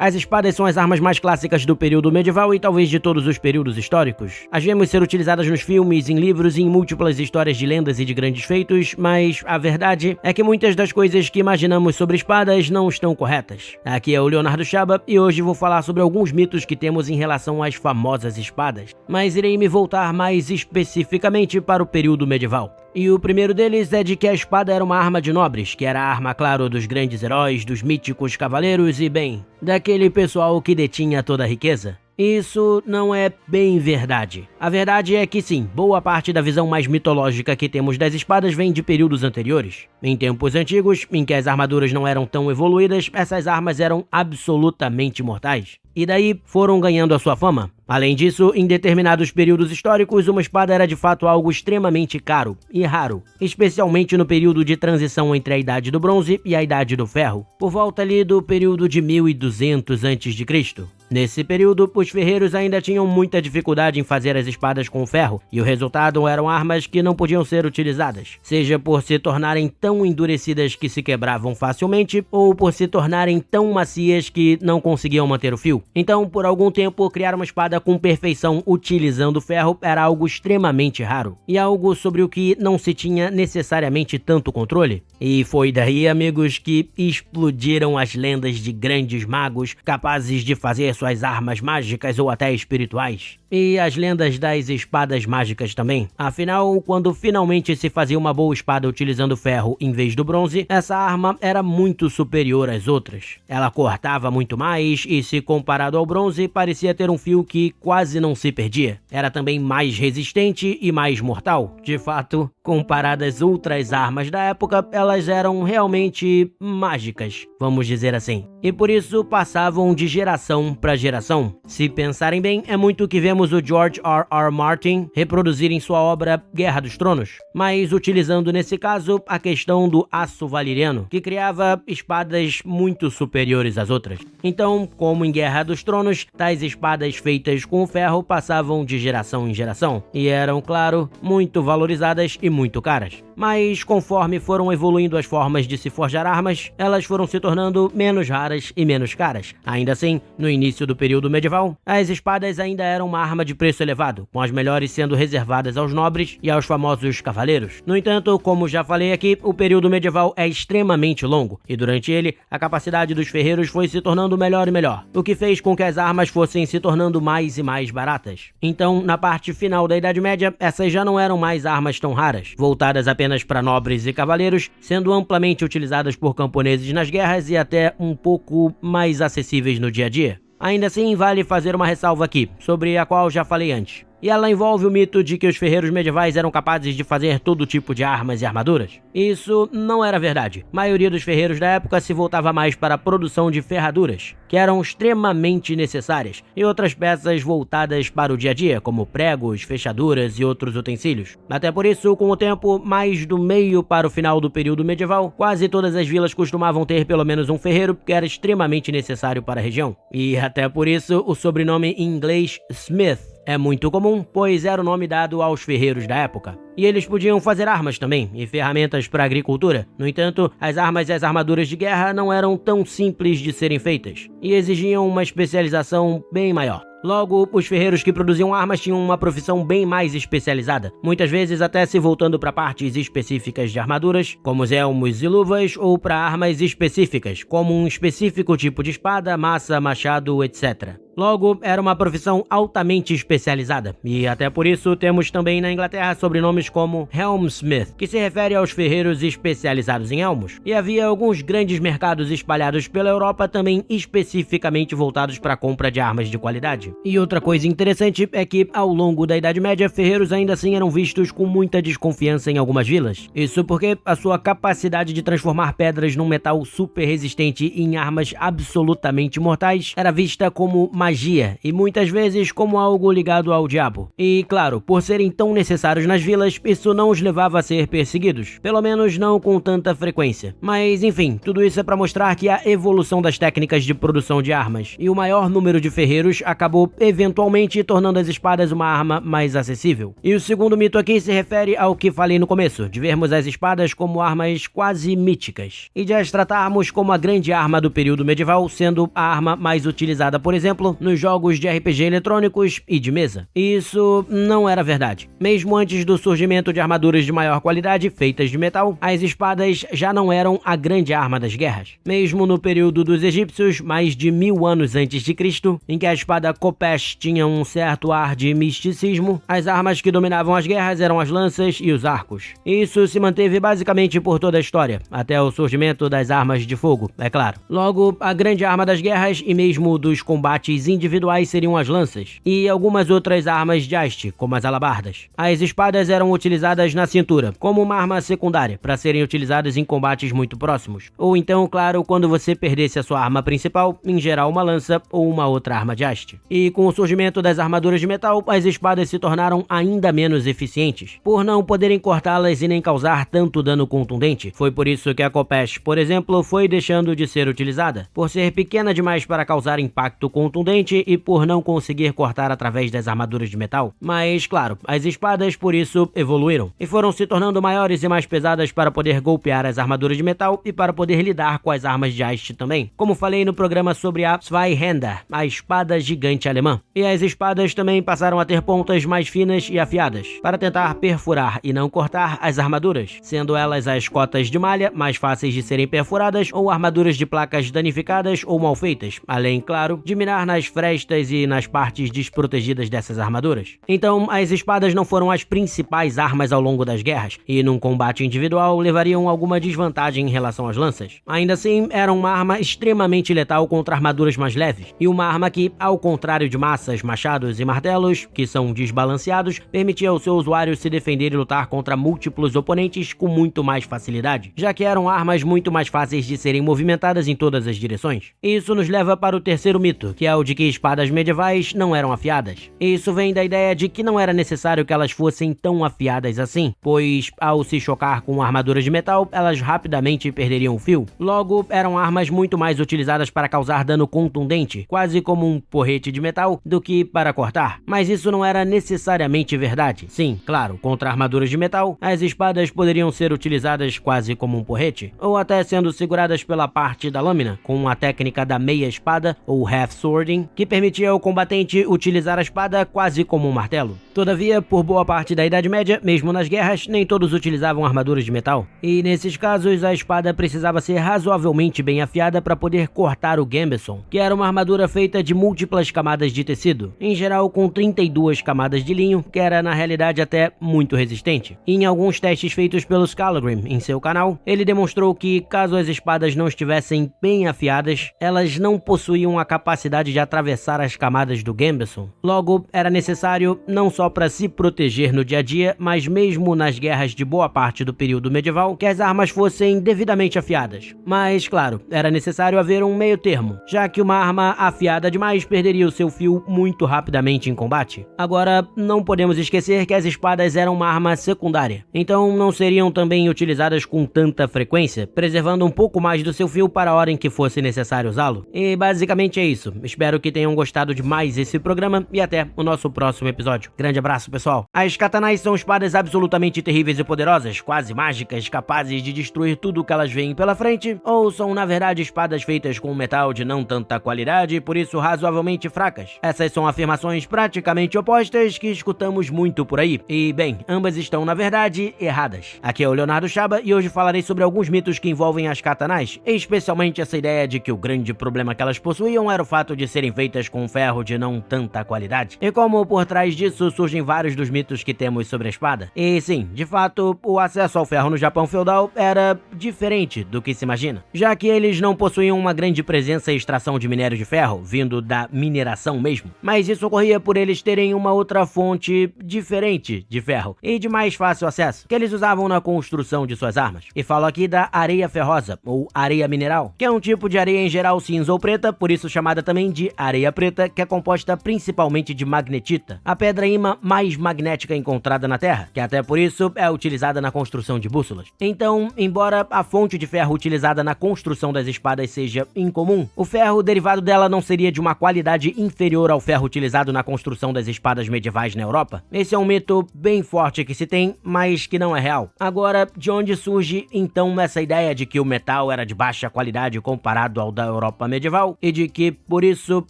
As espadas são as armas mais clássicas do período medieval e talvez de todos os períodos históricos. As vemos ser utilizadas nos filmes, em livros e em múltiplas histórias de lendas e de grandes feitos, mas a verdade é que muitas das coisas que imaginamos sobre espadas não estão corretas. Aqui é o Leonardo Chaba e hoje vou falar sobre alguns mitos que temos em relação às famosas espadas, mas irei me voltar mais especificamente para o período medieval. E o primeiro deles é de que a espada era uma arma de nobres, que era a arma, claro, dos grandes heróis, dos míticos cavaleiros e, bem, daquele pessoal que detinha toda a riqueza. Isso não é bem verdade. A verdade é que sim, boa parte da visão mais mitológica que temos das espadas vem de períodos anteriores. Em tempos antigos, em que as armaduras não eram tão evoluídas, essas armas eram absolutamente mortais. E daí foram ganhando a sua fama. Além disso, em determinados períodos históricos, uma espada era de fato algo extremamente caro e raro, especialmente no período de transição entre a Idade do Bronze e a Idade do Ferro, por volta ali do período de 1200 a.C. Nesse período, os ferreiros ainda tinham muita dificuldade em fazer as espadas com ferro, e o resultado eram armas que não podiam ser utilizadas, seja por se tornarem tão endurecidas que se quebravam facilmente, ou por se tornarem tão macias que não conseguiam manter o fio. Então, por algum tempo, criar uma espada com perfeição utilizando ferro era algo extremamente raro, e algo sobre o que não se tinha necessariamente tanto controle. E foi daí, amigos, que explodiram as lendas de grandes magos capazes de fazer suas armas mágicas ou até espirituais. E as lendas das espadas mágicas também. Afinal, quando finalmente se fazia uma boa espada utilizando ferro em vez do bronze, essa arma era muito superior às outras. Ela cortava muito mais e, se comparado ao bronze, parecia ter um fio que quase não se perdia. Era também mais resistente e mais mortal. De fato, comparadas às outras armas da época, elas eram realmente mágicas, vamos dizer assim. E por isso passavam de geração para geração. Se pensarem bem, é muito o que vemos o George R.R. Martin reproduzir em sua obra Guerra dos Tronos, mas utilizando nesse caso a questão do aço valeriano, que criava espadas muito superiores às outras. Então, como em Guerra dos Tronos, tais espadas feitas com ferro passavam de geração em geração, e eram, claro, muito valorizadas e muito caras. Mas conforme foram evoluindo as formas de se forjar armas, elas foram se tornando menos raras e menos caras. Ainda assim, no início do período medieval, as espadas ainda eram uma arma de preço elevado, com as melhores sendo reservadas aos nobres e aos famosos cavaleiros. No entanto, como já falei aqui, o período medieval é extremamente longo, e durante ele, a capacidade dos ferreiros foi se tornando melhor e melhor, o que fez com que as armas fossem se tornando mais e mais baratas. Então, na parte final da Idade Média, essas já não eram mais armas tão raras, voltadas apenas para nobres e cavaleiros, sendo amplamente utilizadas por camponeses nas guerras e até um pouco mais acessíveis no dia a dia. Ainda assim, vale fazer uma ressalva aqui, sobre a qual já falei antes. E ela envolve o mito de que os ferreiros medievais eram capazes de fazer todo tipo de armas e armaduras. Isso não era verdade. A maioria dos ferreiros da época se voltava mais para a produção de ferraduras, que eram extremamente necessárias, e outras peças voltadas para o dia a dia, como pregos, fechaduras e outros utensílios. Até por isso, com o tempo, mais do meio para o final do período medieval, quase todas as vilas costumavam ter pelo menos um ferreiro, que era extremamente necessário para a região. E até por isso, o sobrenome em inglês Smith é muito comum, pois era o nome dado aos ferreiros da época. E eles podiam fazer armas também, e ferramentas para a agricultura. No entanto, as armas e as armaduras de guerra não eram tão simples de serem feitas, e exigiam uma especialização bem maior. Logo, os ferreiros que produziam armas tinham uma profissão bem mais especializada, muitas vezes até se voltando para partes específicas de armaduras, como os elmos e luvas, ou para armas específicas, como um específico tipo de espada, maça, machado, etc. Logo, era uma profissão altamente especializada, e até por isso temos também na Inglaterra sobrenomes como Helmsmith, que se refere aos ferreiros especializados em elmos, e havia alguns grandes mercados espalhados pela Europa também especificamente voltados para a compra de armas de qualidade. E outra coisa interessante é que, ao longo da Idade Média, ferreiros ainda assim eram vistos com muita desconfiança em algumas vilas. Isso porque a sua capacidade de transformar pedras num metal super resistente em armas absolutamente mortais era vista como magia e muitas vezes como algo ligado ao diabo. E claro, por serem tão necessários nas vilas, isso não os levava a ser perseguidos, pelo menos não com tanta frequência. Mas enfim, tudo isso é para mostrar que a evolução das técnicas de produção de armas e o maior número de ferreiros acabou eventualmente tornando as espadas uma arma mais acessível. E o segundo mito aqui se refere ao que falei no começo, de vermos as espadas como armas quase míticas, e de as tratarmos como a grande arma do período medieval, sendo a arma mais utilizada, por exemplo, nos jogos de RPG eletrônicos e de mesa. E isso não era verdade. Mesmo antes do surgimento de armaduras de maior qualidade feitas de metal, as espadas já não eram a grande arma das guerras. Mesmo no período dos egípcios, mais de 1000 anos antes de Cristo, em que a espada Khopesh tinha um certo ar de misticismo, as armas que dominavam as guerras eram as lanças e os arcos. Isso se manteve basicamente por toda a história, até o surgimento das armas de fogo, é claro. Logo, a grande arma das guerras e mesmo dos combates individuais seriam as lanças, e algumas outras armas de haste, como as alabardas. As espadas eram utilizadas na cintura, como uma arma secundária, para serem utilizadas em combates muito próximos. Ou então, claro, quando você perdesse a sua arma principal, em geral uma lança ou uma outra arma de haste. E com o surgimento das armaduras de metal, as espadas se tornaram ainda menos eficientes, por não poderem cortá-las e nem causar tanto dano contundente. Foi por isso que a Khopesh, por exemplo, foi deixando de ser utilizada, por ser pequena demais para causar impacto contundente e por não conseguir cortar através das armaduras de metal. Mas, claro, as espadas por isso evoluíram e foram se tornando maiores e mais pesadas para poder golpear as armaduras de metal e para poder lidar com as armas de haste também, como falei no programa sobre a Zweihänder, a espada gigante alemã. E as espadas também passaram a ter pontas mais finas e afiadas, para tentar perfurar e não cortar as armaduras, sendo elas as cotas de malha, mais fáceis de serem perfuradas, ou armaduras de placas danificadas ou mal feitas, além, claro, de mirar nas frestas e nas partes desprotegidas dessas armaduras. Então, as espadas não foram as principais armas ao longo das guerras, e num combate individual levariam alguma desvantagem em relação às lanças. Ainda assim, eram uma arma extremamente letal contra armaduras mais leves, e uma arma que, ao contrário de maças, machados e martelos, que são desbalanceados, permitia ao seu usuário se defender e lutar contra múltiplos oponentes com muito mais facilidade, já que eram armas muito mais fáceis de serem movimentadas em todas as direções. Isso nos leva para o terceiro mito, que é o de que espadas medievais não eram afiadas. Isso vem da ideia de que não era necessário que elas fossem tão afiadas assim, pois, ao se chocar com armaduras de metal, elas rapidamente perderiam o fio. Logo, eram armas muito mais utilizadas para causar dano contundente, quase como um porrete de metal, do que para cortar. Mas isso não era necessariamente verdade. Sim, claro, contra armaduras de metal, as espadas poderiam ser utilizadas quase como um porrete, ou até sendo seguradas pela parte da lâmina, com a técnica da meia espada, ou half swording, que permitia ao combatente utilizar a espada quase como um martelo. Todavia, por boa parte da Idade Média, mesmo nas guerras, nem todos utilizavam armaduras de metal, e nesses casos a espada precisava ser razoavelmente bem afiada para poder cortar o gambeson, que era uma armadura feita de múltiplas camadas de tecido, em geral com 32 camadas de linho, que era na realidade até muito resistente. E em alguns testes feitos pelo Scalagrim em seu canal, ele demonstrou que, caso as espadas não estivessem bem afiadas, elas não possuíam a capacidade de atravessar as camadas do gambeson. Logo, era necessário não só para se proteger no dia a dia, mas mesmo nas guerras de boa parte do período medieval, que as armas fossem devidamente afiadas. Mas, claro, era necessário haver um meio termo, já que uma arma afiada demais perderia o seu fio muito rapidamente em combate. Agora, não podemos esquecer que as espadas eram uma arma secundária, então não seriam também utilizadas com tanta frequência, preservando um pouco mais do seu fio para a hora em que fosse necessário usá-lo. E basicamente é isso. Espero que tenham gostado de mais esse programa e até o nosso próximo episódio. Grande abraço, pessoal. As katanais são espadas absolutamente terríveis e poderosas, quase mágicas, capazes de destruir tudo que elas veem pela frente, ou são na verdade espadas feitas com metal de não tanta qualidade e por isso razoavelmente fracas. Essas são afirmações praticamente opostas que escutamos muito por aí, e bem, ambas estão na verdade erradas. Aqui é o Leonardo Chaba e hoje falarei sobre alguns mitos que envolvem as katanais, especialmente essa ideia de que o grande problema que elas possuíam era o fato de serem feitas com ferro de não tanta qualidade, e como por trás disso surgem vários dos mitos que temos sobre a espada. E sim, de fato, o acesso ao ferro no Japão feudal era diferente do que se imagina, já que eles não possuíam uma grande presença e extração de minério de ferro, vindo da mineração mesmo, mas isso ocorria por eles terem uma outra fonte diferente de ferro e de mais fácil acesso, que eles usavam na construção de suas armas. E falo aqui da areia ferrosa, ou areia mineral, que é um tipo de areia em geral cinza ou preta, por isso chamada também de areia preta, que é composta principalmente de magnetita, a pedra ímã mais magnética encontrada na Terra, que até por isso é utilizada na construção de bússolas. Então, embora a fonte de ferro utilizada na construção das espadas seja incomum, o ferro derivado dela não seria de uma qualidade inferior ao ferro utilizado na construção das espadas medievais na Europa. Esse é um mito bem forte que se tem, mas que não é real. Agora, de onde surge então essa ideia de que o metal era de baixa qualidade comparado ao da Europa medieval e de que, por isso,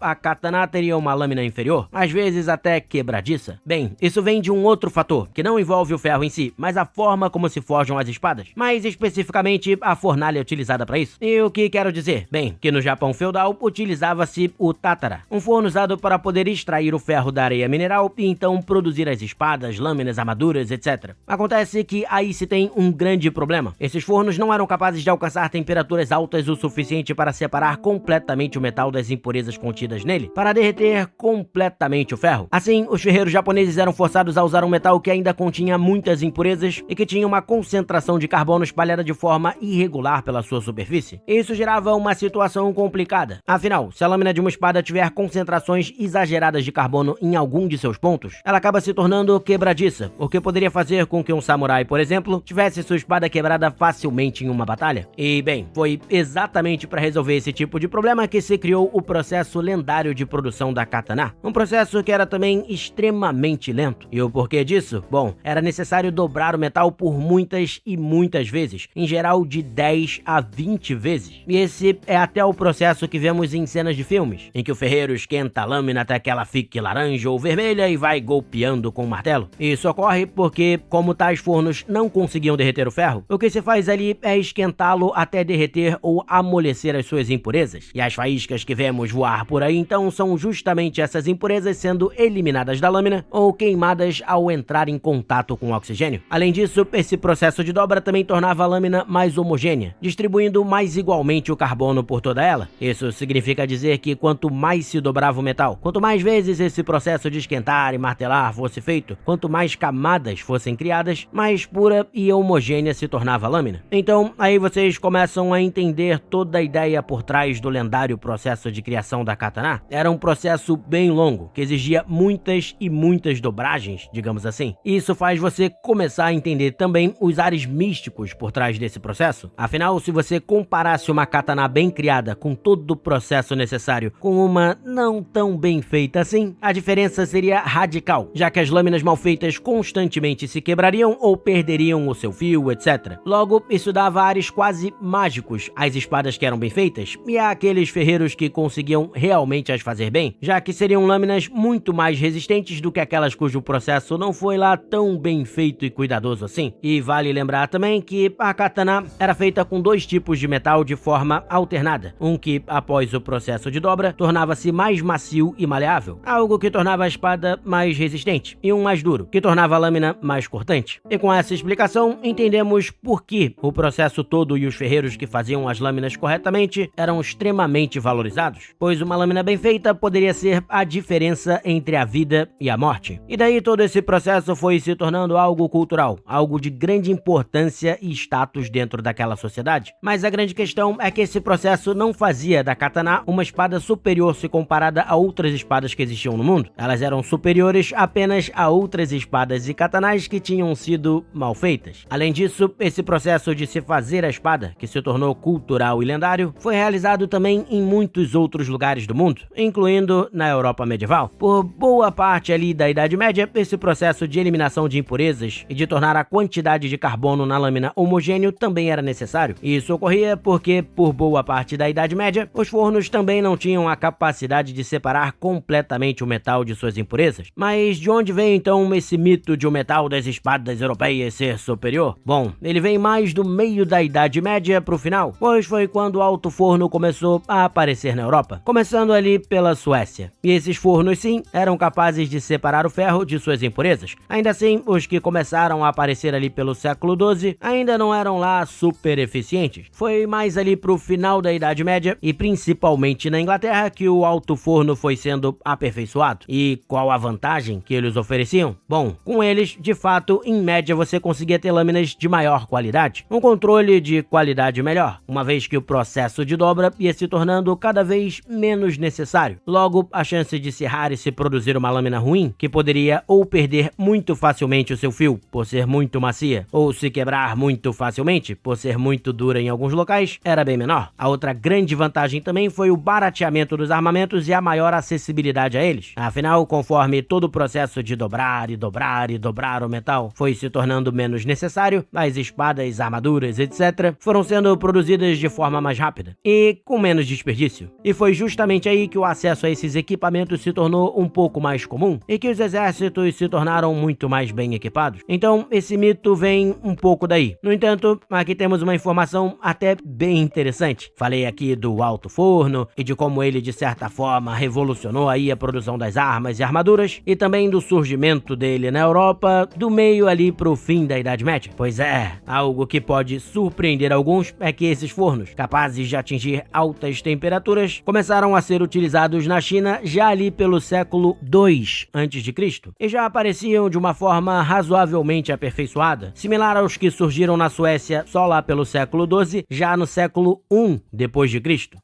a katana teria uma lâmina inferior, às vezes até quebradiça? Bem, isso vem de um outro fator, que não envolve o ferro em si, mas a forma como se forjam as espadas, mais especificamente a fornalha utilizada para isso. E o que quero dizer? Bem, que no Japão feudal utilizava-se o tatara, um forno usado para poder extrair o ferro da areia mineral e então produzir as espadas, lâminas, armaduras, etc. Acontece que aí se tem um grande problema. Esses fornos não eram capazes de alcançar temperaturas altas o suficiente para separar completamente o metal das impurezas contidas nele, para derreter completamente o ferro. Assim, os ferreiros japoneses eram forçados a usar um metal que ainda continha muitas impurezas e que tinha uma concentração de carbono espalhada de forma irregular pela sua superfície. Isso gerava uma situação complicada. Afinal, se a lâmina de uma espada tiver concentrações exageradas de carbono em algum de seus pontos, ela acaba se tornando quebradiça, o que poderia fazer com que um samurai, por exemplo, tivesse sua espada quebrada facilmente em uma batalha. E bem, foi exatamente para resolver esse tipo de problema que se criou o processo lendário de produção da katana, um processo que era também extremamente lento. E o porquê disso? Bom, era necessário dobrar o metal por muitas e muitas vezes, em geral de 10 a 20 vezes. E esse é até o processo que vemos em cenas de filmes, em que o ferreiro esquenta a lâmina até que ela fique laranja ou vermelha e vai golpeando com o martelo. Isso ocorre porque, como tais fornos não conseguiam derreter o ferro, o que se faz ali é esquentá-lo até derreter ou amolecer as suas impurezas. E as faíscas que vemos voar por aí então são justamente essas impurezas sendo eliminadas da lâmina ou queimadas ao entrar em contato com o oxigênio. Além disso, esse processo de dobra também tornava a lâmina mais homogênea, distribuindo mais igualmente o carbono por toda ela. Isso significa dizer que quanto mais se dobrava o metal, quanto mais vezes esse processo de esquentar e martelar fosse feito, quanto mais camadas fossem criadas, mais pura e homogênea se tornava a lâmina. Então, aí vocês começam a entender toda a ideia por trás do lendário processo de criação da katana. Era um processo bem longo, que exigia muitas e muitas dobragens, digamos assim. E isso faz você começar a entender também os ares místicos por trás desse processo. Afinal, se você comparasse uma katana bem criada com todo o processo necessário com uma não tão bem feita assim, a diferença seria radical, já que as lâminas mal feitas constantemente se quebrariam ou perderiam o seu fio, etc. Logo, isso dava ares quase mágicos às espadas que eram bem feitas e àqueles ferreiros que conseguiam realmente as fazer bem, já que seriam lâminas muito mais resistentes do que aquelas cujo processo não foi lá tão bem feito e cuidadoso assim. E vale lembrar também que a katana era feita com dois tipos de metal de forma alternada, um que, após o processo de dobra, tornava-se mais macio e maleável, algo que tornava a espada mais resistente, e um mais duro, que tornava a lâmina mais cortante. E com essa explicação, entendemos por que o processo todo e os ferreiros que faziam as lâminas corretamente eram extremamente valorizados, pois uma lâmina bem feita poderia ser a diferença entre a vida e a morte. E daí todo esse processo foi se tornando algo cultural, algo de grande importância e status dentro daquela sociedade. Mas a grande questão é que esse processo não fazia da katana uma espada superior se comparada a outras espadas que existiam no mundo. Elas eram superiores apenas a outras espadas e katanas que tinham sido mal feitas. Além disso, esse processo de se fazer a espada, que se tornou cultural e lendário, foi realizado também em muitos outros lugares do mundo, incluindo na Europa medieval. Por boa parte ali da Idade Média, esse processo de eliminação de impurezas e de tornar a quantidade de carbono na lâmina homogêneo também era necessário. Isso ocorria porque, por boa parte da Idade Média, os fornos também não tinham a capacidade de separar completamente o metal de suas impurezas. Mas de onde veio então esse mito de o metal das espadas europeias ser superior? Bom, ele vem mais do meio da Idade Média pro final, pois foi quando o alto forno começou a aparecer na Europa, começando ali pela Suécia. E esses fornos sim, eram capazes de separar o ferro de suas impurezas. Ainda assim, os que começaram a aparecer ali pelo século XII ainda não eram lá super eficientes. Foi mais ali pro final da Idade Média e principalmente na Inglaterra que o alto forno foi sendo aperfeiçoado. E qual a vantagem que eles ofereciam? Bom, com eles, de fato, em média você conseguia ter lâminas de maior qualidade, um controle de qualidade melhor, uma vez que o processo de dobra ia se tornando cada vez menos menos necessário. Logo, a chance de serrar e se produzir uma lâmina ruim, que poderia ou perder muito facilmente o seu fio, por ser muito macia, ou se quebrar muito facilmente, por ser muito dura em alguns locais, era bem menor. A outra grande vantagem também foi o barateamento dos armamentos e a maior acessibilidade a eles. Afinal, conforme todo o processo de dobrar e dobrar e dobrar o metal foi se tornando menos necessário, as espadas, armaduras, etc., foram sendo produzidas de forma mais rápida e com menos desperdício. E foi justamente aí que o acesso a esses equipamentos se tornou um pouco mais comum e que os exércitos se tornaram muito mais bem equipados. Então, esse mito vem um pouco daí. No entanto, aqui temos uma informação até bem interessante. Falei aqui do alto forno e de como ele, de certa forma, revolucionou aí a produção das armas e armaduras, e também do surgimento dele na Europa do meio ali pro fim da Idade Média. Pois é, algo que pode surpreender alguns é que esses fornos, capazes de atingir altas temperaturas, começaram a ser utilizados na China já ali pelo século II a.C. e já apareciam de uma forma razoavelmente aperfeiçoada, similar aos que surgiram na Suécia só lá pelo século XII, já no século I depois de Cristo.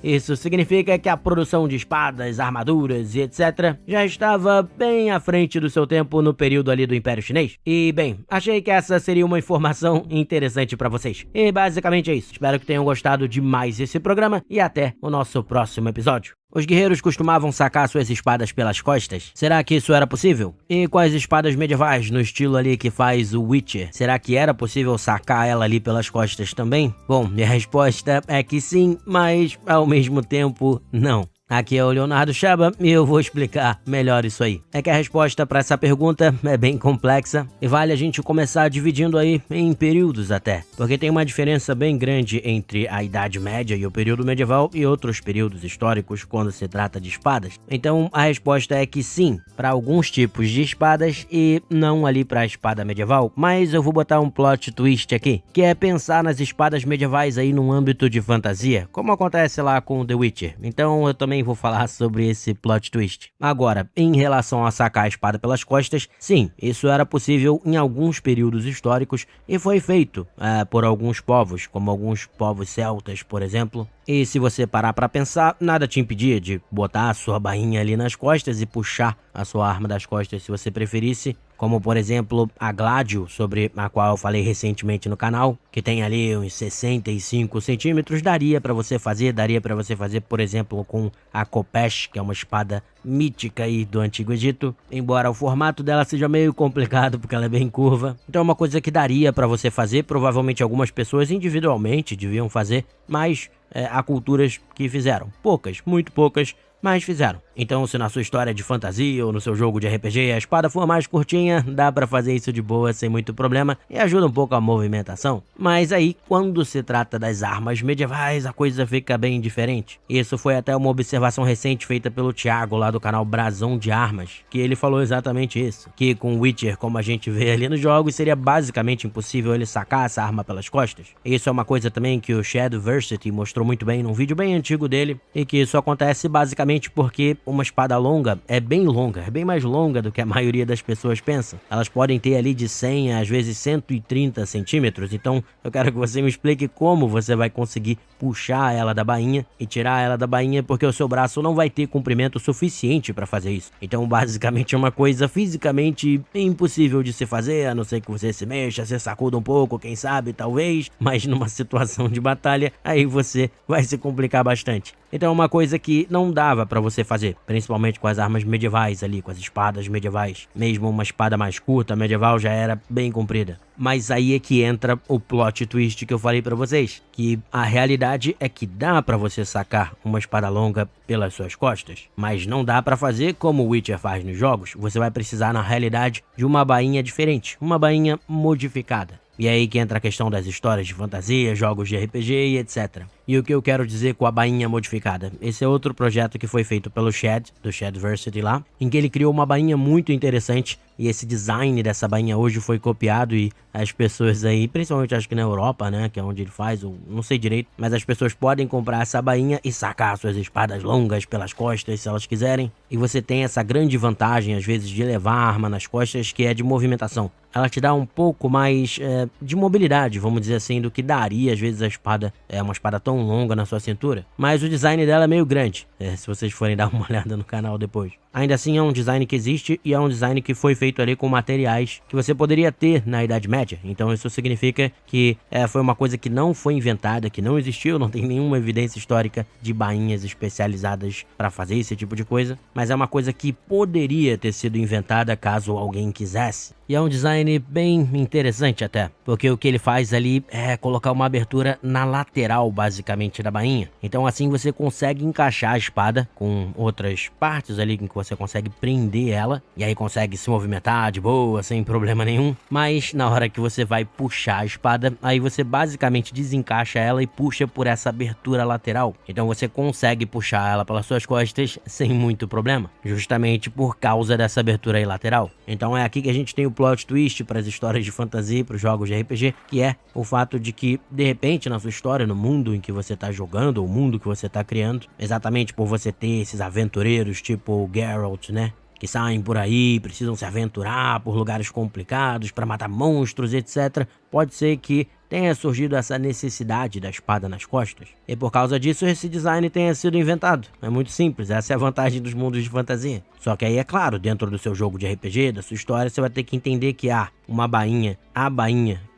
Isso significa que a produção de espadas, armaduras e etc. já estava bem à frente do seu tempo no período ali do Império Chinês. E bem, achei que essa seria uma informação interessante pra vocês. E basicamente é isso. Espero que tenham gostado demais desse programa e até o nosso próximo episódio. Os guerreiros costumavam sacar suas espadas pelas costas? Será que isso era possível? E com as espadas medievais no estilo ali que faz o Witcher, será que era possível sacar ela ali pelas costas também? Bom, minha resposta é que sim, mas ao mesmo tempo não. Aqui é o Leonardo Chaba e eu vou explicar melhor isso aí. É que a resposta para essa pergunta é bem complexa e vale a gente começar dividindo aí em períodos até, porque tem uma diferença bem grande entre a Idade Média e o período medieval e outros períodos históricos quando se trata de espadas. Então a resposta é que sim, para alguns tipos de espadas e não ali para a espada medieval, mas eu vou botar um plot twist aqui, que é pensar nas espadas medievais aí num âmbito de fantasia, como acontece lá com The Witcher. Então eu também vou falar sobre esse plot twist. Agora, em relação a sacar a espada pelas costas, sim, isso era possível em alguns períodos históricos e foi feito por alguns povos, como alguns povos celtas, por exemplo. E se você parar pra pensar, nada te impedia de botar a sua bainha ali nas costas e puxar a sua arma das costas se você preferisse, como por exemplo a Gladio, sobre a qual eu falei recentemente no canal, que tem ali uns 65 centímetros, daria pra você fazer, por exemplo, com a Khopesh, que é uma espada mítica aí do Antigo Egito, embora o formato dela seja meio complicado porque ela é bem curva. Então é uma coisa que daria pra você fazer, provavelmente algumas pessoas individualmente deviam fazer, mas há culturas que fizeram, poucas, muito poucas, mas fizeram. Então, se na sua história de fantasia ou no seu jogo de RPG a espada for mais curtinha, dá pra fazer isso de boa sem muito problema e ajuda um pouco a movimentação. Mas aí, quando se trata das armas medievais, a coisa fica bem diferente. Isso foi até uma observação recente feita pelo Thiago lá do canal Brasão de Armas, que ele falou exatamente isso, que com Witcher, como a gente vê ali nos jogos, seria basicamente impossível ele sacar essa arma pelas costas. Isso é uma coisa também que o Shadversity mostrou muito bem num vídeo bem antigo dele, e que isso acontece basicamente porque uma espada longa, é bem mais longa do que a maioria das pessoas pensa. Elas podem ter ali de 100 a às vezes 130 centímetros, então eu quero que você me explique como você vai conseguir puxar ela da bainha e tirar ela da bainha, porque o seu braço não vai ter comprimento suficiente para fazer isso. Então basicamente é uma coisa fisicamente impossível de se fazer, a não ser que você se mexa, se sacuda um pouco, quem sabe, talvez, mas numa situação de batalha, aí você vai se complicar bastante. Então é uma coisa que não dava pra você fazer, principalmente com as armas medievais ali, com as espadas medievais. Mesmo uma espada mais curta, medieval, já era bem comprida. Mas aí é que entra o plot twist que eu falei pra vocês, que a realidade é que dá pra você sacar uma espada longa pelas suas costas, mas não dá pra fazer como o Witcher faz nos jogos. Você vai precisar, na realidade, de uma bainha diferente, uma bainha modificada. E é aí que entra a questão das histórias de fantasia, jogos de RPG e etc. E o que eu quero dizer com a bainha modificada? Esse é outro projeto que foi feito pelo Shad, do Shadversity lá, em que ele criou uma bainha muito interessante, e esse design dessa bainha hoje foi copiado e as pessoas aí, principalmente acho que na Europa, né, que é onde ele faz, ou não sei direito, mas as pessoas podem comprar essa bainha e sacar suas espadas longas pelas costas se elas quiserem. E você tem essa grande vantagem, às vezes, de levar a arma nas costas, que é de movimentação. Ela te dá um pouco mais de mobilidade, vamos dizer assim, do que daria, às vezes, a espada. É uma espada tão tão longa na sua cintura, mas o design dela é meio grande, se vocês forem dar uma olhada no canal depois. Ainda assim é um design que existe e é um design que foi feito ali com materiais que você poderia ter na Idade Média. Então isso significa que foi uma coisa que não foi inventada, que não existiu, não tem nenhuma evidência histórica de bainhas especializadas para fazer esse tipo de coisa, mas é uma coisa que poderia ter sido inventada caso alguém quisesse. E é um design bem interessante até, porque o que ele faz ali é colocar uma abertura na lateral, basicamente, da bainha. Então assim você consegue encaixar a espada com outras partes ali em que você consegue prender ela, e aí consegue se movimentar de boa, sem problema nenhum. Mas na hora que você vai puxar a espada, aí você basicamente desencaixa ela e puxa por essa abertura lateral. Então você consegue puxar ela pelas suas costas sem muito problema, justamente por causa dessa abertura aí lateral. Então é aqui que a gente tem o plot twist para as histórias de fantasia, para os jogos de RPG, que é o fato de que, de repente, na sua história, no mundo em que você está jogando, ou o mundo que você está criando, exatamente por você ter esses aventureiros tipo o Geralt, né? Que saem por aí, precisam se aventurar por lugares complicados para matar monstros, etc. Pode ser que tenha surgido essa necessidade da espada nas costas. E por causa disso, esse design tenha sido inventado. É muito simples, essa é a vantagem dos mundos de fantasia. Só que aí, é claro, dentro do seu jogo de RPG, da sua história, você vai ter que entender que a bainha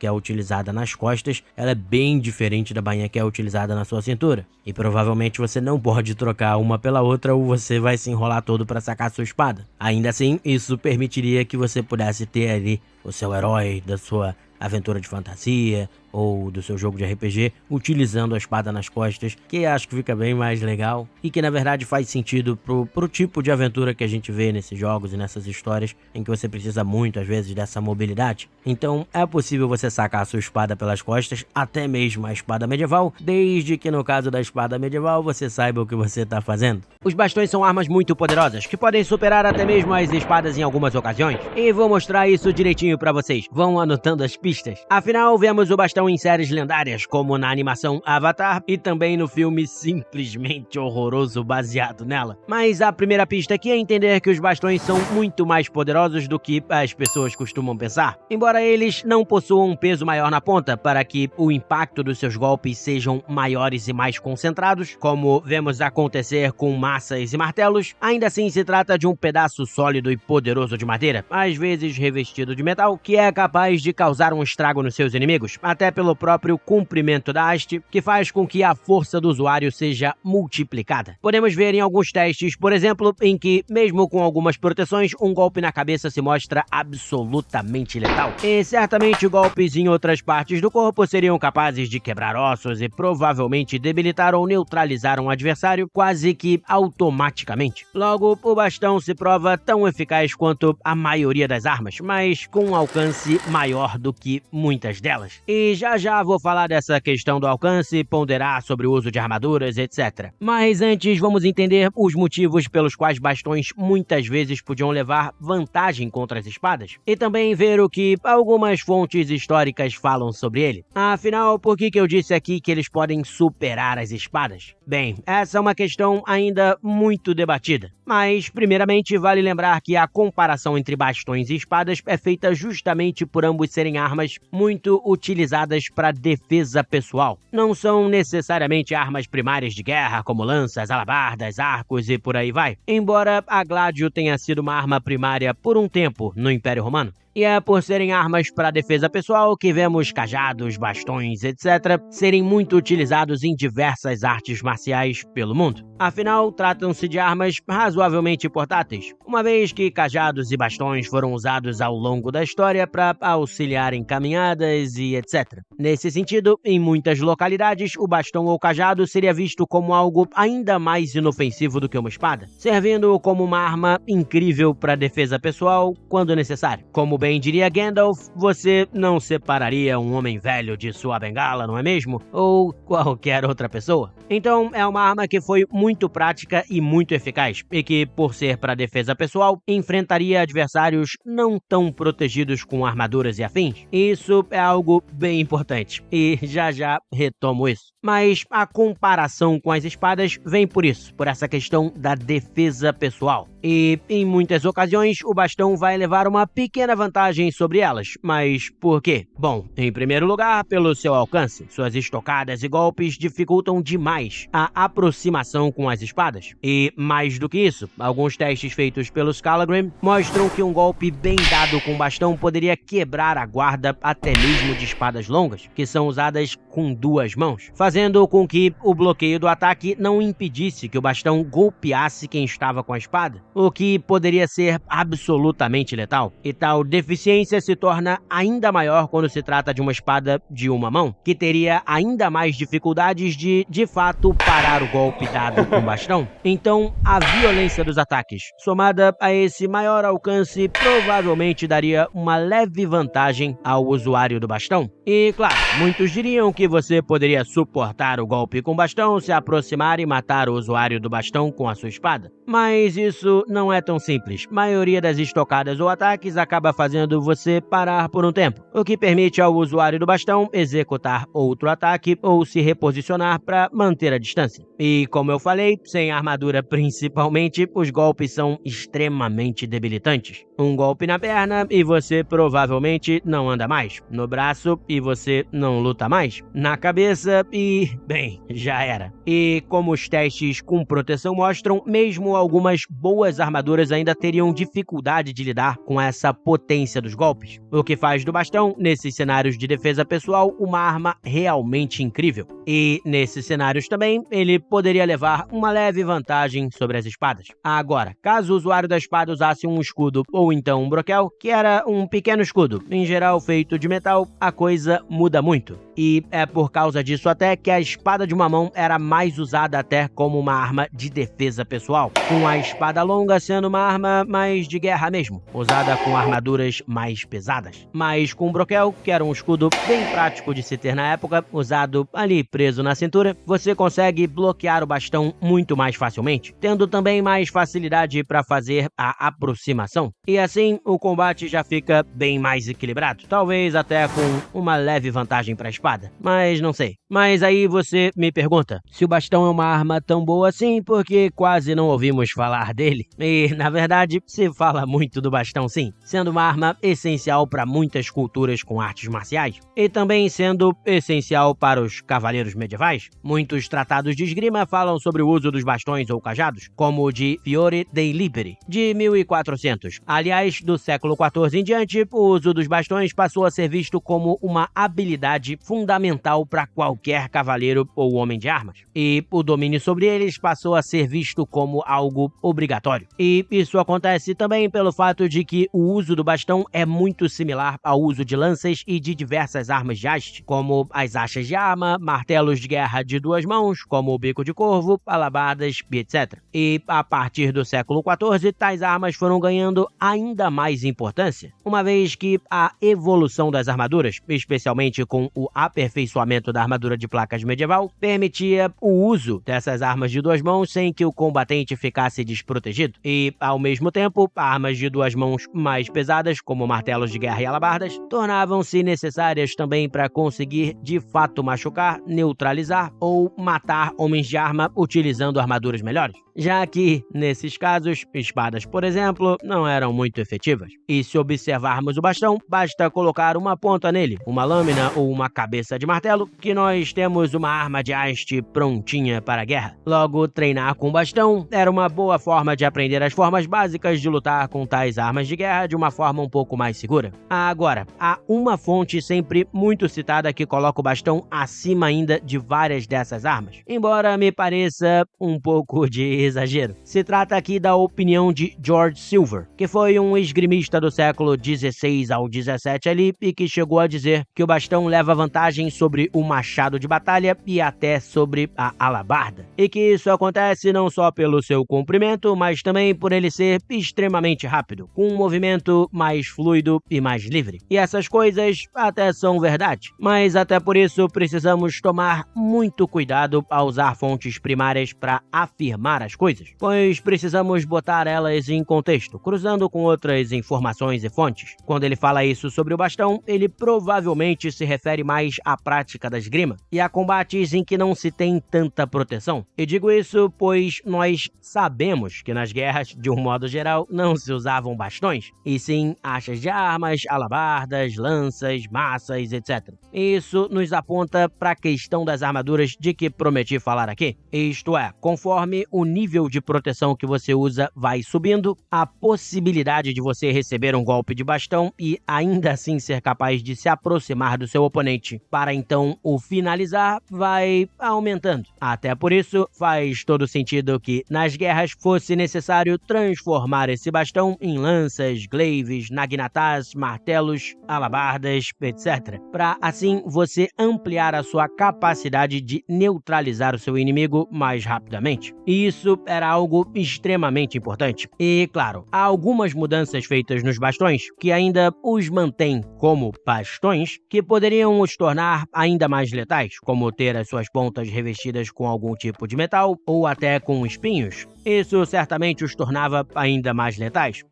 que é utilizada nas costas, ela é bem diferente da bainha que é utilizada na sua cintura. E provavelmente você não pode trocar uma pela outra ou você vai se enrolar todo para sacar sua espada. Ainda assim, isso permitiria que você pudesse ter ali o seu herói da sua aventura de fantasia ou do seu jogo de RPG utilizando a espada nas costas, que acho que fica bem mais legal e que na verdade faz sentido pro tipo de aventura que a gente vê nesses jogos e nessas histórias em que você precisa muito às vezes dessa mobilidade. Então é possível você sacar a sua espada pelas costas, até mesmo a espada medieval, desde que no caso da espada medieval você saiba o que você está fazendo. Os bastões são armas muito poderosas, que podem superar até mesmo as espadas em algumas ocasiões, e vou mostrar isso direitinho pra vocês. Vão anotando as pistas. Afinal, vemos o bastão em séries lendárias, como na animação Avatar e também no filme simplesmente horroroso baseado nela. Mas a primeira pista aqui é entender que os bastões são muito mais poderosos do que as pessoas costumam pensar. Embora eles não possuam um peso maior na ponta para que o impacto dos seus golpes sejam maiores e mais concentrados, como vemos acontecer com maças e martelos, ainda assim se trata de um pedaço sólido e poderoso de madeira, às vezes revestido de metal, que é capaz de causar um estrago nos seus inimigos, até pelo próprio comprimento da haste, que faz com que a força do usuário seja multiplicada. Podemos ver em alguns testes, por exemplo, em que, mesmo com algumas proteções, um golpe na cabeça se mostra absolutamente letal. E certamente golpes em outras partes do corpo seriam capazes de quebrar ossos e provavelmente debilitar ou neutralizar um adversário quase que automaticamente. Logo, o bastão se prova tão eficaz quanto a maioria das armas, mas com um alcance maior do que muitas delas. E já vou falar dessa questão do alcance, ponderar sobre o uso de armaduras, etc. Mas antes vamos entender os motivos pelos quais bastões muitas vezes podiam levar vantagem contra as espadas, e também ver o que algumas fontes históricas falam sobre ele. Afinal, por que eu disse aqui que eles podem superar as espadas? Bem, essa é uma questão ainda muito debatida, mas primeiramente vale lembrar que a comparação entre bastões e espadas é feita justamente por ambos serem armas muito utilizadas para defesa pessoal. Não são necessariamente armas primárias de guerra, como lanças, alabardas, arcos e por aí vai, embora a gládio tenha sido uma arma primária por um tempo no Império Romano. E é por serem armas para defesa pessoal que vemos cajados, bastões, etc. serem muito utilizados em diversas artes marciais pelo mundo. Afinal, tratam-se de armas razoavelmente portáteis, uma vez que cajados e bastões foram usados ao longo da história para auxiliar em caminhadas e etc. Nesse sentido, em muitas localidades, o bastão ou cajado seria visto como algo ainda mais inofensivo do que uma espada, servindo como uma arma incrível para defesa pessoal quando necessário. Como bem diria Gandalf, você não separaria um homem velho de sua bengala, não é mesmo? Ou qualquer outra pessoa. Então, é uma arma que foi muito prática e muito eficaz, e que, por ser para defesa pessoal, enfrentaria adversários não tão protegidos com armaduras e afins. Isso é algo bem importante, e já retomo isso. Mas a comparação com as espadas vem por isso, por essa questão da defesa pessoal. E, em muitas ocasiões, o bastão vai levar uma pequena vantagem sobre elas. Mas por quê? Bom, em primeiro lugar, pelo seu alcance. Suas estocadas e golpes dificultam demais a aproximação com as espadas. E, mais do que isso, alguns testes feitos pelo Scalagram mostram que um golpe bem dado com bastão poderia quebrar a guarda até mesmo de espadas longas, que são usadas com duas mãos, fazendo com que o bloqueio do ataque não impedisse que o bastão golpeasse quem estava com a espada, o que poderia ser absolutamente letal. E tal deficiência se torna ainda maior quando se trata de uma espada de uma mão, que teria ainda mais dificuldades de fato, parar o golpe dado com bastão. Então, a violência dos ataques, somada a esse maior alcance, provavelmente daria uma leve vantagem ao usuário do bastão. E, claro, muitos diriam que você poderia suportar o golpe com bastão, se aproximar e matar o usuário do bastão com a sua espada. Mas isso não é tão simples. A maioria das estocadas ou ataques acaba fazendo você parar por um tempo, o que permite ao usuário do bastão executar outro ataque ou se reposicionar para manter a distância. E, como eu falei, sem armadura principalmente, os golpes são extremamente debilitantes. Um golpe na perna e você provavelmente não anda mais. No braço e você não luta mais. Na cabeça e, bem, já era. E como os testes com proteção mostram, mesmo algumas boas armaduras ainda teriam dificuldade de lidar com essa potência dos golpes, o que faz do bastão, nesses cenários de defesa pessoal, uma arma realmente incrível. E, nesses cenários também, ele poderia levar uma leve vantagem sobre as espadas. Agora, caso o usuário da espada usasse um escudo ou então um broquel, que era um pequeno escudo, em geral feito de metal, a coisa muda muito. E é por causa disso até que a espada de uma mão era mais usada até como uma arma de defesa pessoal, com a espada longa sendo uma arma mais de guerra mesmo, usada com armaduras mais pesadas. Mas com o broquel, que era um escudo bem prático de se ter na época, usado ali preso na cintura, você consegue bloquear o bastão muito mais facilmente, tendo também mais facilidade para fazer a aproximação. E assim, o combate já fica bem mais equilibrado, talvez até com uma leve vantagem para a espada, mas não sei. Mas aí você me pergunta, se o bastão é uma arma tão boa assim, por que quase não ouvimos falar dele? E, na verdade, se fala muito do bastão sim, sendo uma arma essencial para muitas culturas com artes marciais, e também sendo essencial para os cavaleiros medievais. Muitos tratados de esgrima falam sobre o uso dos bastões ou cajados, como o de Fiore dei Liberi, de 1400. Aliás, do século XIV em diante, o uso dos bastões passou a ser visto como uma habilidade fundamental para qualquer cavaleiro ou homem de armas, e o domínio sobre eles passou a ser visto como algo obrigatório. E isso acontece também pelo fato de que o uso do bastão é muito similar ao uso de lanças e de diversas armas de haste, como as achas de arma, martelos de guerra de duas mãos, como o bico de corvo, alabardas e etc. E a partir do século XIV, tais armas foram ganhando ainda mais importância, uma vez que a evolução das armaduras, especialmente com o aperfeiçoamento da armadura de placas medieval, permitia o uso dessas armas de duas mãos sem que o combatente ficasse desprotegido. E, ao mesmo tempo, armas de duas mãos mais pesadas, como martelos de guerra e alabardas, tornavam-se necessárias também para conseguir de fato machucar, neutralizar ou matar homens de arma utilizando armaduras melhores, já que, nesses casos, espadas, por exemplo, não eram muito efetivas. E se observarmos o bastão, basta colocar uma ponta nele, uma lâmina ou uma cabeça de martelo, que nós temos uma arma de haste prontinha para a guerra. Logo, treinar com bastão era uma boa forma de aprender as formas básicas de lutar com tais armas de guerra de uma forma um pouco mais segura. Agora, há uma fonte sempre muito citada que coloca o bastão acima ainda de várias dessas armas, embora me pareça um pouco de exagero. Se trata aqui da opinião de George Silver, que foi um esgrimista do século 16 ao 17 ali e que chegou a dizer que o bastão leva vantagem sobre o machado de batalha e até sobre a alabarda, e que isso acontece não só pelo seu comprimento, mas também por ele ser extremamente rápido, com um movimento mais fluido e mais livre. E essas coisas até são verdade, mas até por isso precisamos tomar muito cuidado ao usar fontes primárias para afirmar as coisas, pois precisamos botar elas em contexto, cruzando com outras informações e fontes. Quando ele fala isso sobre o bastão, ele provavelmente se refere mais à prática da esgrima e a combates em que não se tem tanta proteção. E digo isso pois nós sabemos que nas guerras, de um modo geral, não se usavam bastões, e sim achas de armas, alabardas, lanças, maças, etc. Isso nos aponta para a questão das armaduras de que prometi falar aqui. Isto é, conforme o nível de proteção que você usa vai subindo, a possibilidade de você receber um golpe de bastão e ainda assim ser capaz de se aproximar do seu oponente para então o finalizar vai aumentando. Até por isso, faz todo sentido que nas guerras fosse necessário transformar esse bastão em lanças, glaives, nagnatas, martelos, alabardas, etc. Para assim você ampliar a sua capacidade de neutralizar o seu inimigo mais rapidamente. E isso era algo extremamente importante. E claro, há algumas mudanças feitas nos bastões que ainda os mantêm como bastões, que poderiam os tornar ainda mais letais, como ter as suas pontas revestidas com algum tipo de metal ou até com espinhos. Isso certamente os tornava ainda mais letais.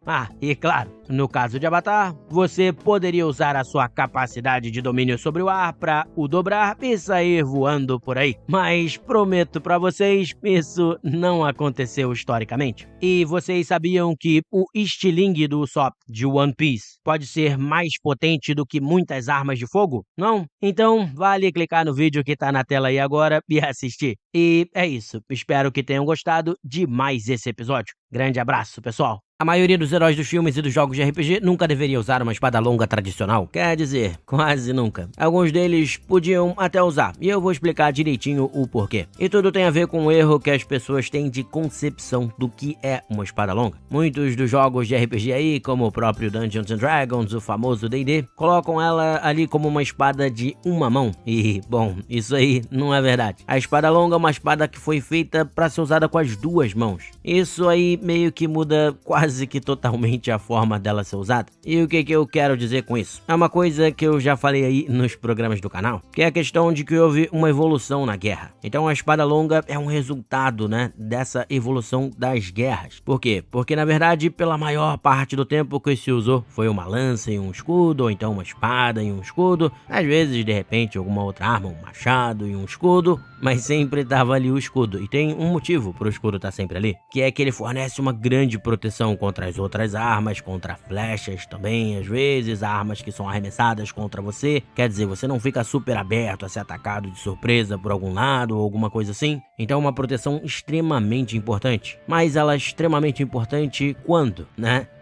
E claro, no caso de Avatar, você poderia usar a sua capacidade de domínio sobre o ar para o dobrar e sair voando por aí. Mas prometo para vocês, isso não aconteceu historicamente. E vocês sabiam que o estilingue do Usopp de One Piece pode ser mais potente do que muitas armas de fogo? Não? Então vale clicar no vídeo que tá na tela aí agora e assistir. E é isso, espero que tenham gostado de mais esse episódio. Grande abraço, pessoal! A maioria dos heróis dos filmes e dos jogos de RPG nunca deveria usar uma espada longa tradicional. Quer dizer, quase nunca. Alguns deles podiam até usar, e eu vou explicar direitinho o porquê. E tudo tem a ver com o erro que as pessoas têm de concepção do que é uma espada longa. Muitos dos jogos de RPG aí, como o próprio Dungeons & Dragons, o famoso D&D, colocam ela ali como uma espada de uma mão. E, bom, isso aí não é verdade. A espada longa é uma espada que foi feita para ser usada com as duas mãos. Isso aí meio que muda quase que totalmente a forma dela ser usada. E o que eu quero dizer com isso? É uma coisa que eu já falei aí nos programas do canal, que é a questão de que houve uma evolução na guerra. Então a espada longa é um resultado, dessa evolução das guerras. Por quê? Porque na verdade, pela maior parte do tempo que se usou foi uma lança e um escudo, ou então uma espada e um escudo, às vezes de repente alguma outra arma, um machado e um escudo, mas sempre tava ali o escudo. E tem um motivo pro escudo estar sempre ali, que é que ele fornece uma grande proteção contra as outras armas, contra flechas também, às vezes, armas que são arremessadas contra você. Quer dizer, você não fica super aberto a ser atacado de surpresa por algum lado ou alguma coisa assim. Então é uma proteção extremamente importante. Mas ela é extremamente importante quando,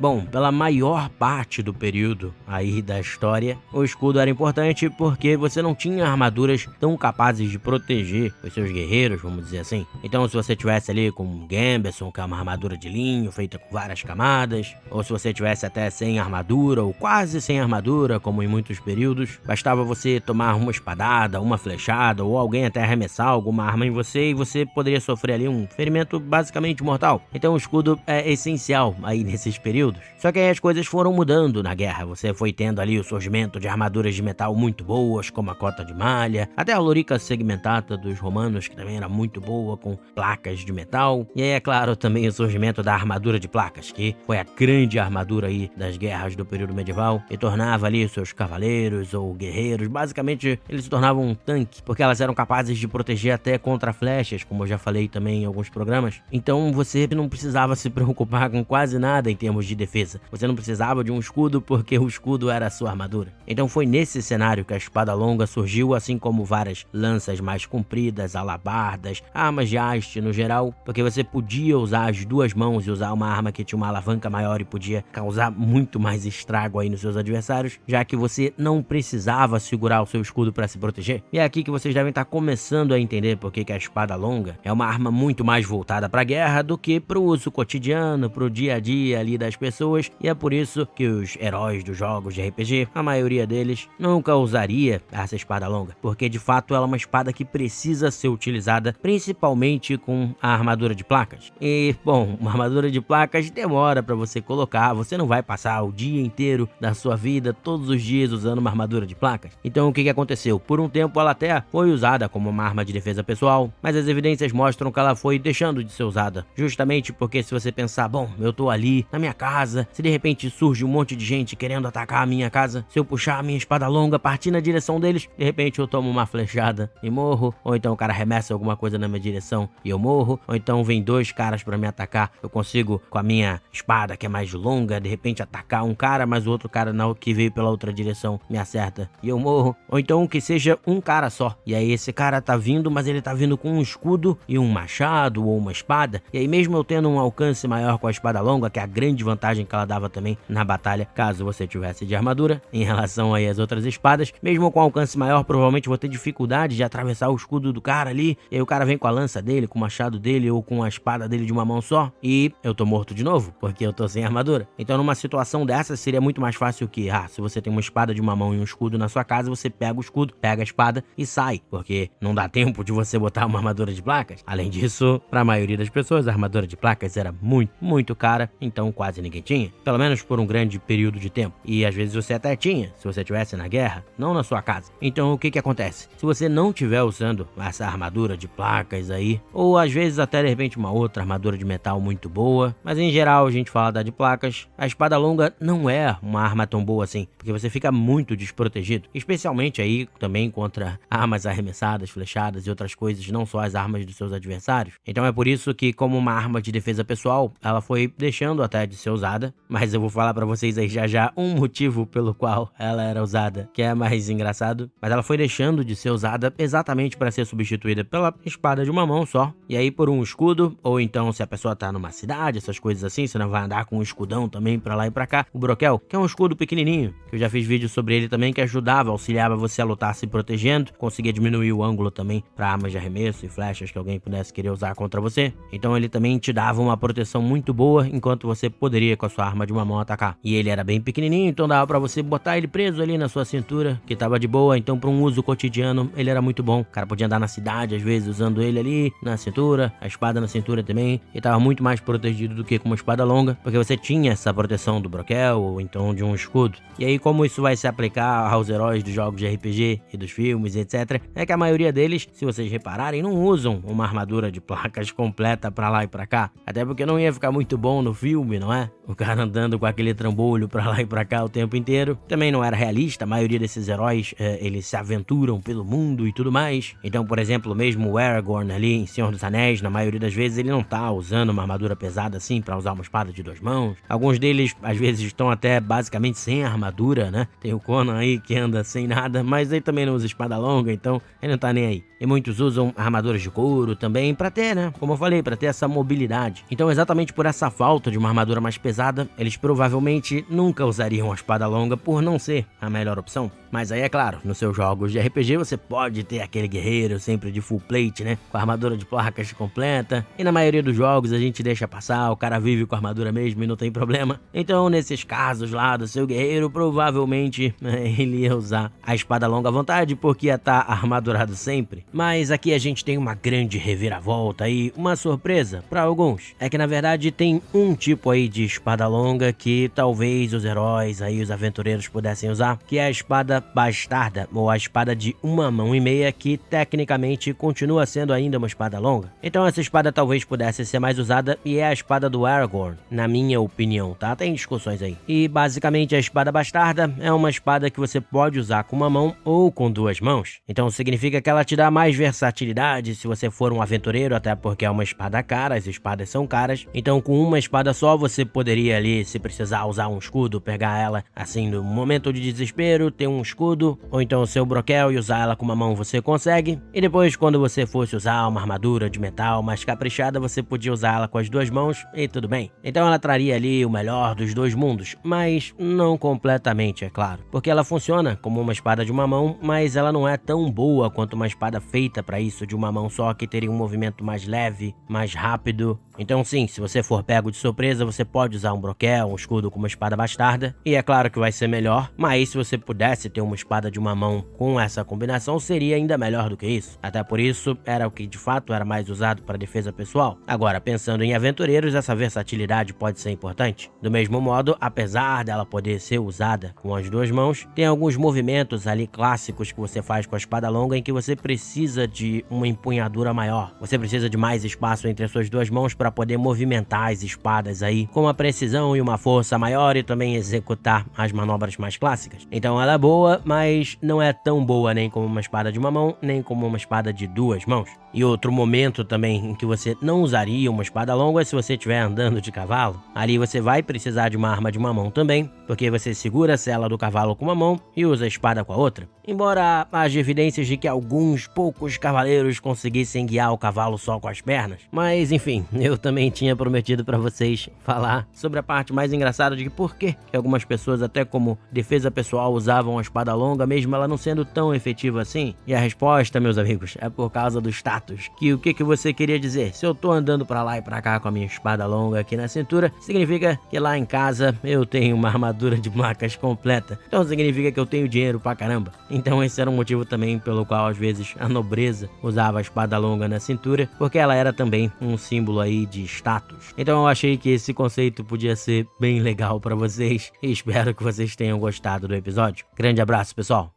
Bom, pela maior parte do período aí da história, o escudo era importante porque você não tinha armaduras tão capazes de proteger os seus guerreiros, vamos dizer assim. Então se você tivesse ali com um Gambeson, que é uma armadura de linho feita com várias camadas, ou se você tivesse até sem armadura ou quase sem armadura, como em muitos períodos, bastava você tomar uma espadada, uma flechada ou alguém até arremessar alguma arma em você e você poderia sofrer ali um ferimento basicamente mortal. Então o escudo é essencial aí nesses períodos. Só que aí as coisas foram mudando na guerra, você foi tendo ali o surgimento de armaduras de metal muito boas, como a cota de malha, até a lorica segmentata dos romanos, que também era muito boa, com placas de metal, e aí é claro também o surgimento da armadura de placas, que foi a grande armadura aí das guerras do período medieval e tornava ali seus cavaleiros ou guerreiros, basicamente eles se tornavam um tanque, porque elas eram capazes de proteger até contra flechas, como eu já falei também em alguns programas. Então você não precisava se preocupar com quase nada em termos de defesa. Você não precisava de um escudo porque o escudo era a sua armadura. Então foi nesse cenário que a espada longa surgiu, assim como várias lanças mais compridas, alabardas, armas de haste no geral, porque você podia usar as duas mãos e usar uma arma que tinha uma alavanca maior e podia causar muito mais estrago aí nos seus adversários, já que você não precisava segurar o seu escudo para se proteger. E é aqui que vocês devem estar começando a entender por que a espada longa é uma arma muito mais voltada para a guerra do que para o uso cotidiano, para o dia a dia ali das pessoas, e é por isso que os heróis dos jogos de RPG, a maioria deles, nunca usaria essa espada longa, porque de fato ela é uma espada que precisa ser utilizada principalmente com a armadura de placas. E, bom, uma armadura de placas demora demora pra você colocar, você não vai passar o dia inteiro da sua vida, todos os dias usando uma armadura de placas. Então o que aconteceu? Por um tempo ela até foi usada como uma arma de defesa pessoal, mas as evidências mostram que ela foi deixando de ser usada, justamente porque se você pensar, bom, eu tô ali na minha casa, se de repente surge um monte de gente querendo atacar a minha casa, se eu puxar a minha espada longa, partir na direção deles, de repente eu tomo uma flechada e morro, ou então o cara arremessa alguma coisa na minha direção e eu morro, ou então vem dois caras pra me atacar, eu consigo com a minha espada que é mais longa, de repente atacar um cara, mas o outro cara não, que veio pela outra direção me acerta e eu morro, ou então que seja um cara só, e aí esse cara tá vindo, mas ele tá vindo com um escudo e um machado ou uma espada, e aí mesmo eu tendo um alcance maior com a espada longa, que é a grande vantagem que ela dava também na batalha, caso você tivesse de armadura, em relação aí às outras espadas, mesmo com alcance maior, provavelmente vou ter dificuldade de atravessar o escudo do cara ali, e aí o cara vem com a lança dele, com o machado dele ou com a espada dele de uma mão só, e eu tô morto de novo, porque eu tô sem armadura. Então numa situação dessa seria muito mais fácil que, se você tem uma espada de uma mão e um escudo na sua casa, você pega o escudo, pega a espada e sai, porque não dá tempo de você botar uma armadura de placas. Além disso, pra maioria das pessoas, a armadura de placas era muito cara, então quase ninguém tinha, pelo menos por um grande período de tempo. E às vezes você até tinha, se você estivesse na guerra, não na sua casa. Então o que acontece? Se você não estiver usando essa armadura de placas aí, ou às vezes até de repente uma outra armadura de metal muito boa, mas em geral a gente fala da de placas, a espada longa não é uma arma tão boa assim, porque você fica muito desprotegido, especialmente aí também contra armas arremessadas, flechadas e outras coisas, não só as armas dos seus adversários. Então é por isso que, como uma arma de defesa pessoal, ela foi deixando até de ser usada, mas eu vou falar pra vocês aí já um motivo pelo qual ela era usada, que é mais engraçado, mas ela foi deixando de ser usada exatamente para ser substituída pela espada de uma mão só, e aí por um escudo, ou então se a pessoa tá numa cidade, essas coisas assim, você não vai andar com um escudão também pra lá e pra cá, o broquel, que é um escudo pequenininho, que eu já fiz vídeo sobre ele também, que ajudava, auxiliava você a lutar se protegendo, conseguia diminuir o ângulo também pra armas de arremesso e flechas que alguém pudesse querer usar contra você, então ele também te dava uma proteção muito boa, enquanto você poderia com a sua arma de uma mão atacar, e ele era bem pequenininho, então dava pra você botar ele preso ali na sua cintura, que tava de boa, então pra um uso cotidiano ele era muito bom, o cara podia andar na cidade às vezes usando ele ali na cintura, a espada na cintura também, e tava muito mais protegido do que com uma espada longa, porque você tinha essa proteção do broquel ou então de um escudo. E aí como isso vai se aplicar aos heróis dos jogos de RPG e dos filmes, etc, é que a maioria deles, se vocês repararem, não usam uma armadura de placas completa pra lá e pra cá, até porque não ia ficar muito bom no filme, não é? O cara andando com aquele trambolho pra lá e pra cá o tempo inteiro, também não era realista, a maioria desses heróis, eles se aventuram pelo mundo e tudo mais, então por exemplo, mesmo o Aragorn ali em Senhor dos Anéis, na maioria das vezes ele não tá usando uma armadura pesada assim pra usar uma espada de duas mãos, alguns deles às vezes estão até basicamente sem armadura, né, tem o Conan aí que anda sem nada, mas ele também não usa espada longa, então ele não tá nem aí. E muitos usam armaduras de couro também pra ter, né, como eu falei, pra ter essa mobilidade. Então exatamente por essa falta de uma armadura mais pesada, eles provavelmente nunca usariam a espada longa por não ser a melhor opção. Mas aí é claro, nos seus jogos de RPG você pode ter aquele guerreiro sempre de full plate, né, com a armadura de placas completa, e na maioria dos jogos a gente deixa passar, o cara vive com a armadura mesmo e não tem problema. Então nesses casos lá do seu guerreiro, provavelmente ele ia usar a espada longa à vontade, porque ia estar armadurado sempre. Mas aqui a gente tem uma grande reviravolta e uma surpresa para alguns, é que na verdade tem um tipo aí de espada longa que talvez os heróis aí, os aventureiros pudessem usar, que é a espada bastarda, ou a espada de uma mão e meia, que tecnicamente continua sendo ainda uma espada longa. Então essa espada talvez pudesse ser mais usada, e é a espada do Aragorn, na minha opinião, tá? Tem discussões aí. E basicamente a espada bastarda é uma espada que você pode usar com uma mão ou com duas mãos. Então significa que ela te dá mais versatilidade se você for um aventureiro, até porque é uma espada cara, as espadas são caras. Então com uma espada só você poderia ali, se precisar usar um escudo, pegar ela assim no momento de desespero, ter um escudo, ou então o seu broquel e usar ela com uma mão você consegue. E depois quando você fosse usar uma armadura de metal mais caprichada, você podia usar ela com as duas mãos e tudo bem. Então ela traria ali o melhor dos dois mundos, mas não completamente, é claro. Porque ela funciona como uma espada de uma mão, mas ela não é tão boa quanto uma espada feita para isso de uma mão só, que teria um movimento mais leve, mais rápido, Então sim, se você for pego de surpresa, você pode usar um broquel, um escudo com uma espada bastarda, e é claro que vai ser melhor, mas se você pudesse ter uma espada de uma mão com essa combinação, seria ainda melhor do que isso. Até por isso, era o que de fato era mais usado para defesa pessoal. Agora, pensando em aventureiros, essa versatilidade pode ser importante. Do mesmo modo, apesar dela poder ser usada com as duas mãos, tem alguns movimentos ali clássicos que você faz com a espada longa em que você precisa de uma empunhadura maior. Você precisa de mais espaço entre as suas duas mãos para poder movimentar as espadas aí com uma precisão e uma força maior e também executar as manobras mais clássicas. Então ela é boa, mas não é tão boa nem como uma espada de uma mão, nem como uma espada de duas mãos. E outro momento também em que você não usaria uma espada longa é se você estiver andando de cavalo. Ali você vai precisar de uma arma de uma mão também, porque você segura a sela do cavalo com uma mão e usa a espada com a outra. Embora haja evidências de que alguns poucos cavaleiros conseguissem guiar o cavalo só com as pernas. Mas enfim, eu também tinha prometido para vocês falar sobre a parte mais engraçada de que por que algumas pessoas até como defesa pessoal usavam a espada longa mesmo ela não sendo tão efetiva assim. E a resposta, meus amigos, é por causa do status. Que o que você queria dizer? Se eu tô andando pra lá e pra cá com a minha espada longa aqui na cintura, significa que lá em casa eu tenho uma armadura de placas completa. Então significa que eu tenho dinheiro pra caramba. Então esse era um motivo também pelo qual às vezes a nobreza usava a espada longa na cintura, porque ela era também um símbolo aí de status. Então eu achei que esse conceito podia ser bem legal pra vocês e espero que vocês tenham gostado do episódio. Grande abraço, pessoal!